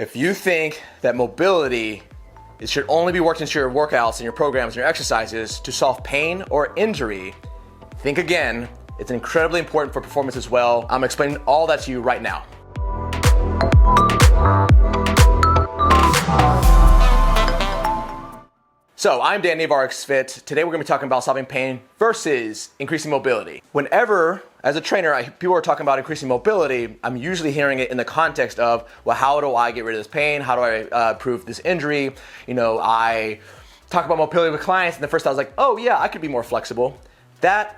If you think that mobility should only be worked into your workouts and your programs and your exercises to solve pain or injury, think again. It's incredibly important for performance as well. I'm explaining all that to you right now. So I'm Dan of RxFit. Today we're gonna be talking about solving pain versus increasing mobility. Whenever, as a trainer, people are talking about increasing mobility, I'm usually hearing it in the context of, well, how do I get rid of this pain? How do I improve this injury? I talk about mobility with clients, and the first I was like, oh yeah, I could be more flexible.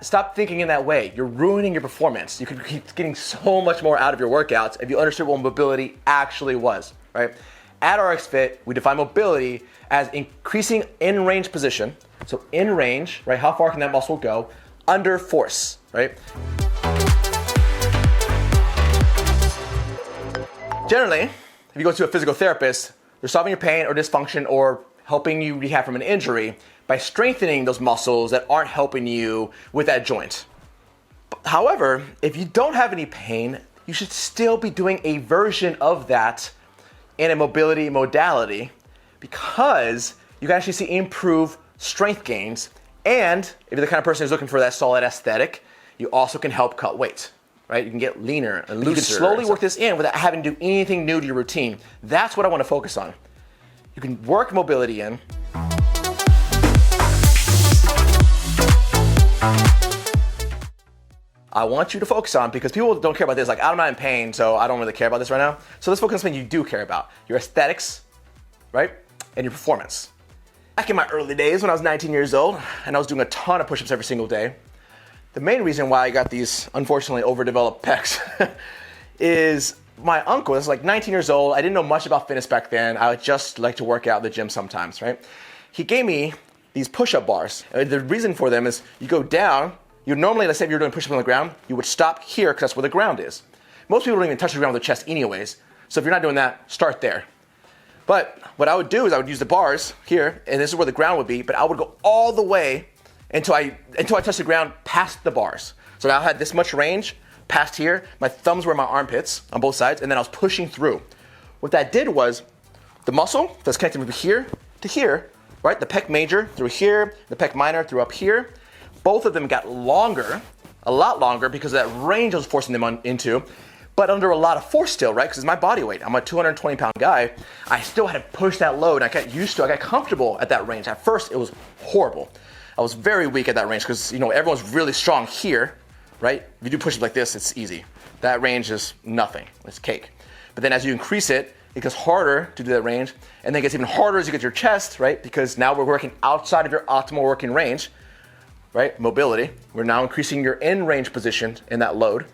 Stop thinking in that way. You're ruining your performance. You could keep getting so much more out of your workouts if you understood what mobility actually was, right? At RxFit, we define mobility as increasing in-range position. So in range, right? How far can that muscle go under force, right? Generally, if you go to a physical therapist, they're solving your pain or dysfunction or helping you rehab from an injury by strengthening those muscles that aren't helping you with that joint. However, if you don't have any pain, you should still be doing a version of that in a mobility modality, because you can actually see improved strength gains. And if you're the kind of person who's looking for that solid aesthetic, you also can help cut weight, right? You can get leaner and looser. You can slowly work this in without having to do anything new to your routine. That's what I want to focus on. You can work mobility in. I want you to focus on, because people don't care about this, like I'm not in pain, so I don't really care about this right now. So let's focus on something you do care about, your aesthetics, right? And your performance. Back in my early days when I was 19 years old and I was doing a ton of push-ups every single day, the main reason why I got these unfortunately overdeveloped pecs is my uncle, this is like 19 years old, I didn't know much about fitness back then, I would just like to work out at the gym sometimes, right? He gave me these push-up bars. The reason for them is you go down, you normally, let's say if you're doing push-ups on the ground, you would stop here because that's where the ground is. Most people don't even touch the ground with their chest anyways, so if you're not doing that, start there. But what I would do is I would use the bars here, and this is where the ground would be, but I would go all the way until I touched the ground past the bars. So now I had this much range past here, my thumbs were in my armpits on both sides, and then I was pushing through. What that did was the muscle that's connected from here to here, right? The pec major through here, the pec minor through up here. Both of them got longer, a lot longer, because of that range I was forcing them into, but under a lot of force still, right? Because it's my body weight. I'm a 220 pound guy. I still had to push that load. I got used to it. I got comfortable at that range. At first, it was horrible. I was very weak at that range because, everyone's really strong here, right? If you do push-ups like this, it's easy. That range is nothing. It's cake. But then as you increase it, it gets harder to do that range, and then it gets even harder as you get to your chest, right? Because now we're working outside of your optimal working range, right? Mobility. We're now increasing your in-range position in that load.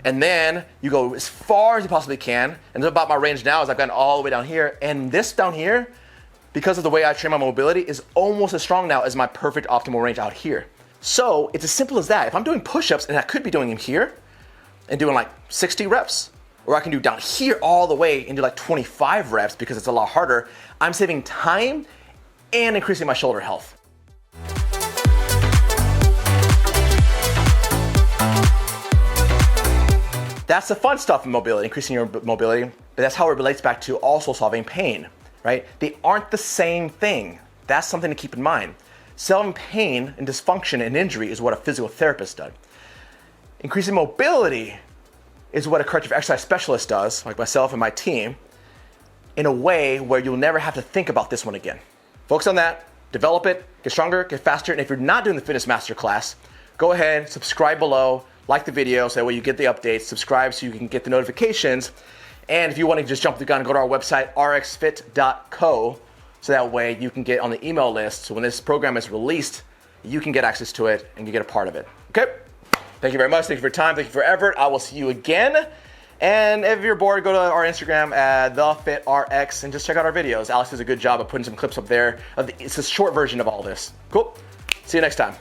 And then you go as far as you possibly can. And about my range now is I've gotten all the way down here. And this down here, because of the way I train my mobility, is almost as strong now as my perfect optimal range out here. So it's as simple as that. If I'm doing push-ups, and I could be doing them here and doing like 60 reps, or I can do down here all the way and do like 25 reps because it's a lot harder, I'm saving time and increasing my shoulder health. That's the fun stuff in mobility, increasing your mobility, but that's how it relates back to also solving pain, right? They aren't the same thing. That's something to keep in mind. Solving pain and dysfunction and injury is what a physical therapist does. Increasing mobility is what a corrective exercise specialist does, like myself and my team, in a way where you'll never have to think about this one again. Focus on that, develop it, get stronger, get faster, and if you're not doing the Fitness Masterclass, go ahead, subscribe below, like the video so that way you get the updates, subscribe so you can get the notifications, and if you want to just jump the gun, go to our website, rxfit.co, so that way you can get on the email list, so when this program is released, you can get access to it and you get a part of it. Okay? Thank you very much, thank you for your time, thank you for your effort, I will see you again, and if you're bored, go to our Instagram at TheFitRx and just check out our videos. Alex does a good job of putting some clips up there. It's a short version of all this. Cool, see you next time.